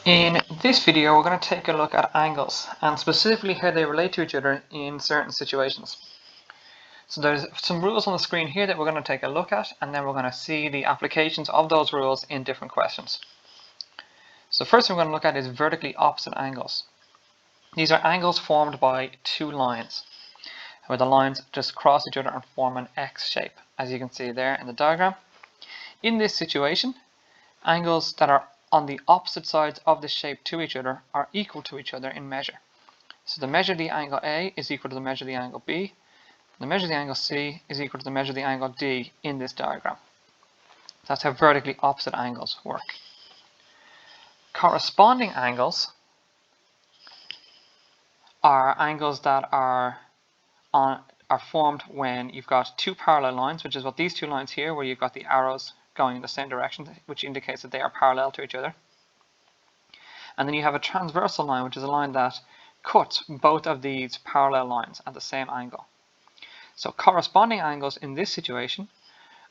In this video, we're going to take a look at angles and specifically how they relate to each other in certain situations. So there's some rules on the screen here that we're going to take a look at, and then we're going to see the applications of those rules in different questions. So first thing we're going to look at is vertically opposite angles. These are angles formed by two lines, where the lines just cross each other and form an X shape, as you can see there in the diagram. In this situation, angles that are on the opposite sides of the shape to each other are equal to each other in measure. So the measure of the angle A is equal to the measure of the angle B. The measure of the angle C is equal to the measure of the angle D in this diagram. That's how vertically opposite angles work. Corresponding angles are angles that are formed when you've got two parallel lines, which is what these two lines here, where you've got the arrows going in the same direction, which indicates that they are parallel to each other. And then you have a transversal line, which is a line that cuts both of these parallel lines at the same angle. So corresponding angles in this situation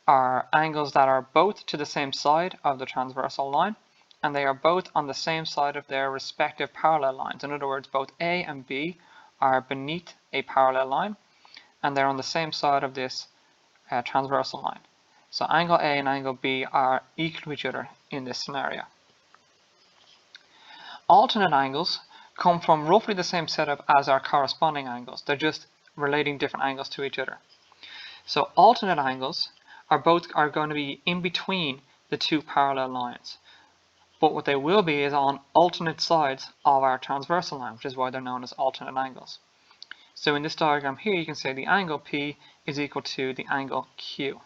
are angles that are both to the same side of the transversal line, and they are both on the same side of their respective parallel lines. In other words, both A and B are beneath a parallel line, and they're on the same side of this transversal line. So angle A and angle B are equal to each other in this scenario. Alternate angles come from roughly the same setup as our corresponding angles. They're just relating different angles to each other. So alternate angles are going to be in between the two parallel lines. But what they will be is on alternate sides of our transversal line, which is why they're known as alternate angles. So in this diagram here, you can say the angle P is equal to the angle Q.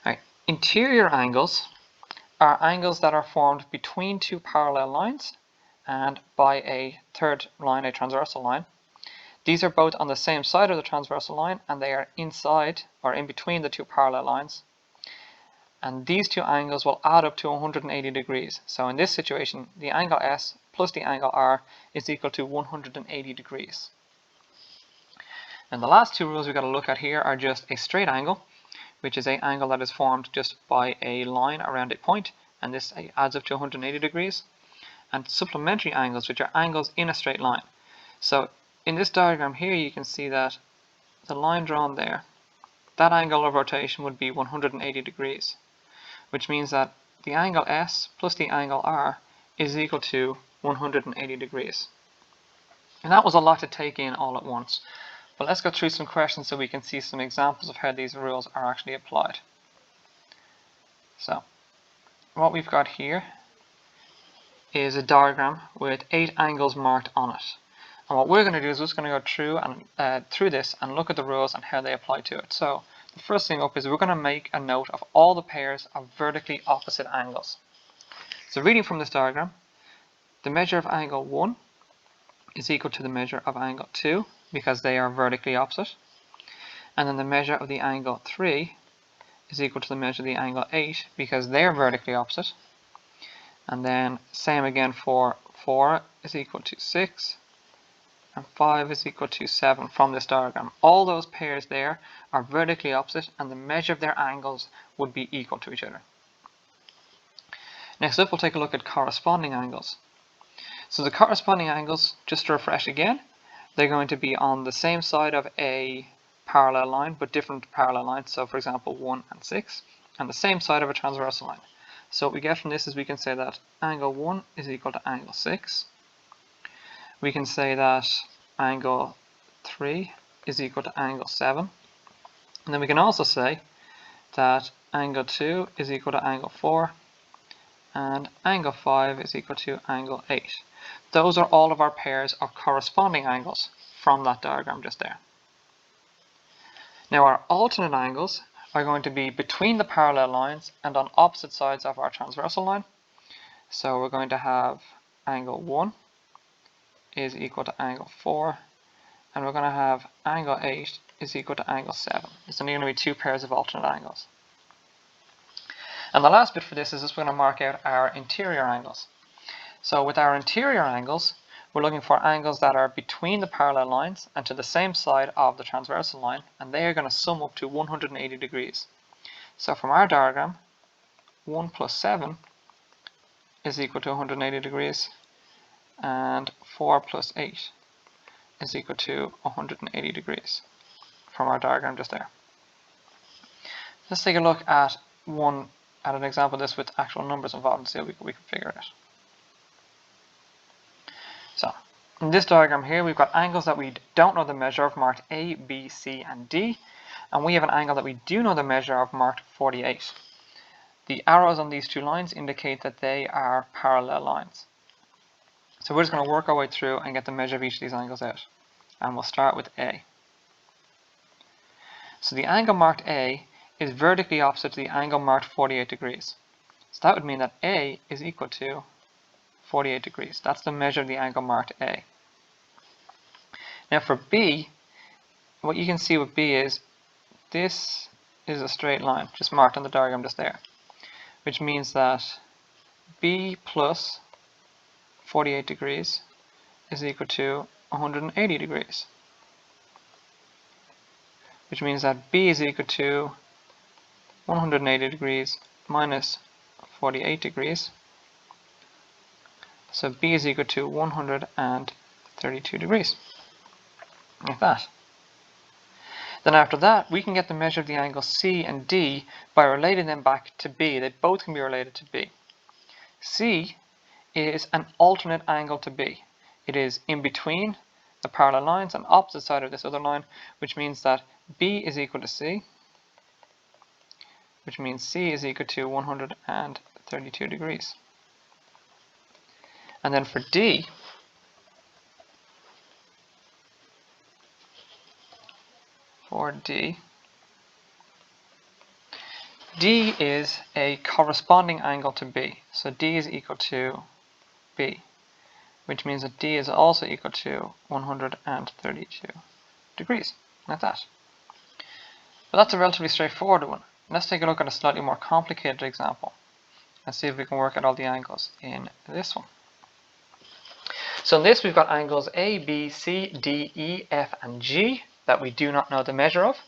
Right. Interior angles are angles that are formed between two parallel lines and by a third line, a transversal line. These are both on the same side of the transversal line, and they are inside or in between the two parallel lines. And these two angles will add up to 180 degrees. So in this situation, the angle S plus the angle R is equal to 180 degrees. And the last two rules we've got to look at here are just a straight angle, which is an angle that is formed just by a line around a point, and this adds up to 180 degrees, and supplementary angles, which are angles in a straight line. So in this diagram here, you can see that the line drawn there, that angle of rotation would be 180 degrees, which means that the angle S plus the angle R is equal to 180 degrees. And that was a lot to take in all at once. But let's go through some questions so we can see some examples of how these rules are actually applied. So, what we've got here is a diagram with 8 angles marked on it. And what we're going to do is we're just going to go through this and look at the rules and how they apply to it. So, the first thing up is we're going to make a note of all the pairs of vertically opposite angles. So, reading from this diagram, the measure of angle 1 is equal to the measure of angle 2, because they are vertically opposite. And then the measure of the angle 3 is equal to the measure of the angle 8, because they are vertically opposite. And then same again for 4 is equal to 6, and 5 is equal to 7 from this diagram. All those pairs there are vertically opposite, and the measure of their angles would be equal to each other. Next up, we'll take a look at corresponding angles. So the corresponding angles, just to refresh again, they're going to be on the same side of a parallel line, but different parallel lines. So for example, 1 and 6, and the same side of a transversal line. So what we get from this is we can say that angle 1 is equal to angle 6. We can say that angle 3 is equal to angle 7. And then we can also say that angle 2 is equal to angle 4, and angle 5 is equal to angle 8. Those are all of our pairs of corresponding angles from that diagram just there. Now our alternate angles are going to be between the parallel lines and on opposite sides of our transversal line. So we're going to have angle 1 is equal to angle 4, and we're going to have angle 8 is equal to angle 7. There's only going to be two pairs of alternate angles. And the last bit for this is just we're going to mark out our interior angles. So with our interior angles, we're looking for angles that are between the parallel lines and to the same side of the transversal line, and they are going to sum up to 180 degrees. So from our diagram, 1 plus 7 is equal to 180 degrees, and 4 plus 8 is equal to 180 degrees from our diagram just there. Let's take a look at an example of this with actual numbers involved and see how we can figure it out. So, in this diagram here, we've got angles that we don't know the measure of, marked A, B, C, and D, and we have an angle that we do know the measure of, marked 48. The arrows on these two lines indicate that they are parallel lines. So we're just going to work our way through and get the measure of each of these angles out. And we'll start with A. So the angle marked A is vertically opposite to the angle marked 48 degrees. So that would mean that A is equal to 48 degrees. That's the measure of the angle marked A. Now for B, what you can see with B is this is a straight line, just marked on the diagram just there, which means that B plus 48 degrees is equal to 180 degrees, which means that B is equal to 180 degrees minus 48 degrees. So B is equal to 132 degrees, like that. Then after that, we can get the measure of the angles C and D by relating them back to B. They both can be related to B. C is an alternate angle to B. It is in between the parallel lines and opposite side of this other line, which means that B is equal to C, which means C is equal to 132 degrees. And then for D, D is a corresponding angle to B. So D is equal to B, which means that D is also equal to 132 degrees, like that. But that's a relatively straightforward one. Let's take a look at a slightly more complicated example and see if we can work out all the angles in this one. So in this we've got angles A, B, C, D, E, F, and G that we do not know the measure of.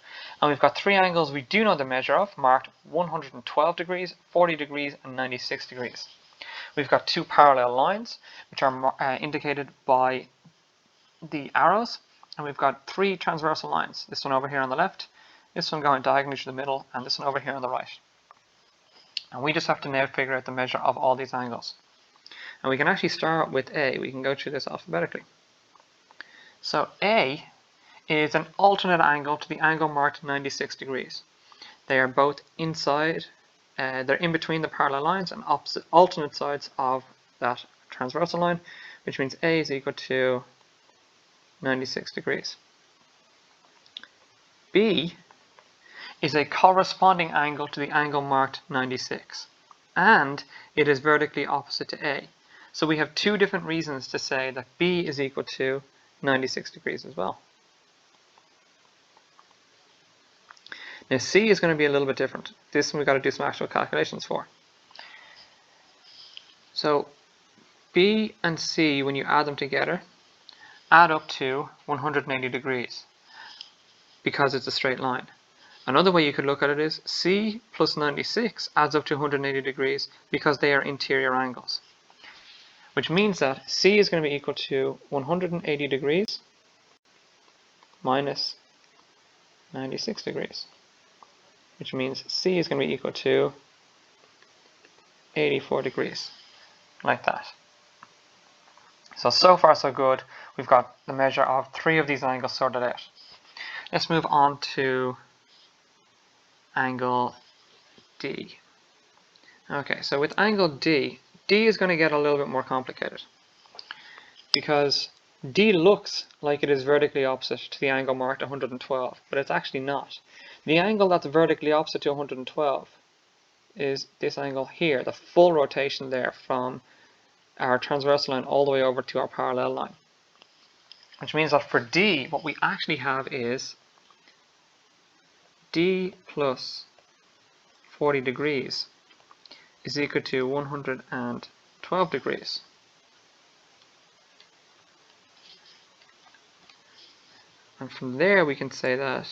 And we've got three angles we do know the measure of, marked 112 degrees, 40 degrees, and 96 degrees. We've got two parallel lines, which are indicated by the arrows. And we've got three transversal lines. This one over here on the left, this one going diagonally to the middle, and this one over here on the right. And we just have to now figure out the measure of all these angles. And we can actually start with A. We can go through this alphabetically. So A is an alternate angle to the angle marked 96 degrees. They are both inside, they're in between the parallel lines and opposite alternate sides of that transversal line, which means A is equal to 96 degrees. B is a corresponding angle to the angle marked 96, and it is vertically opposite to A. So we have two different reasons to say that B is equal to 96 degrees as well. Now C is going to be a little bit different. This one we've got to do some actual calculations for. So B and C, when you add them together, add up to 180 degrees because it's a straight line. Another way you could look at it is C plus 96 adds up to 180 degrees because they are interior angles. Which means that C is going to be equal to 180 degrees minus 96 degrees. Which means C is going to be equal to 84 degrees. Like that. So far so good. We've got the measure of three of these angles sorted out. Let's move on to angle D. Okay, so with angle D, D is going to get a little bit more complicated because D looks like it is vertically opposite to the angle marked 112, but it's actually not. The angle that's vertically opposite to 112 is this angle here, the full rotation there from our transversal line all the way over to our parallel line. Which means that for D, what we actually have is D plus 40 degrees is equal to 112 degrees. And from there we can say that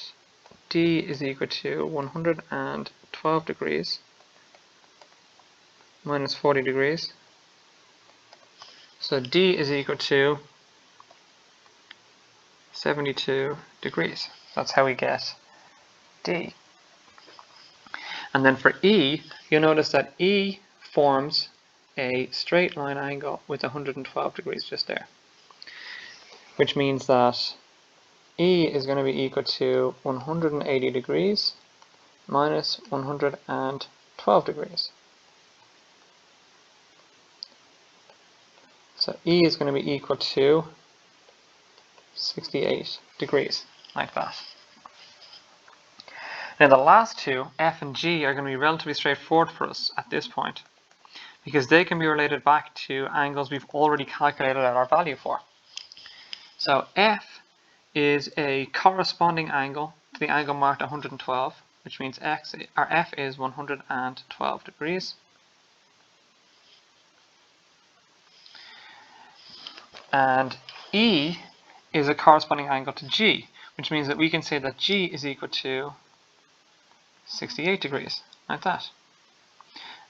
D is equal to 112 degrees minus 40 degrees So D is equal to 72 degrees. That's how we get D. And then for E, you'll notice that E forms a straight line angle with 112 degrees just there, which means that E is going to be equal to 180 degrees minus 112 degrees. So E is going to be equal to 68 degrees, like that. Now the last two, F and G, are going to be relatively straightforward for us at this point, because they can be related back to angles we've already calculated out our value for. So F is a corresponding angle to the angle marked 112, which means F is 112 degrees. And E is a corresponding angle to G, which means that we can say that G is equal to 68 degrees, like that.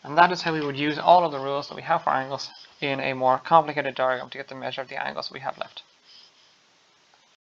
And that is how we would use all of the rules that we have for angles in a more complicated diagram to get the measure of the angles we have left.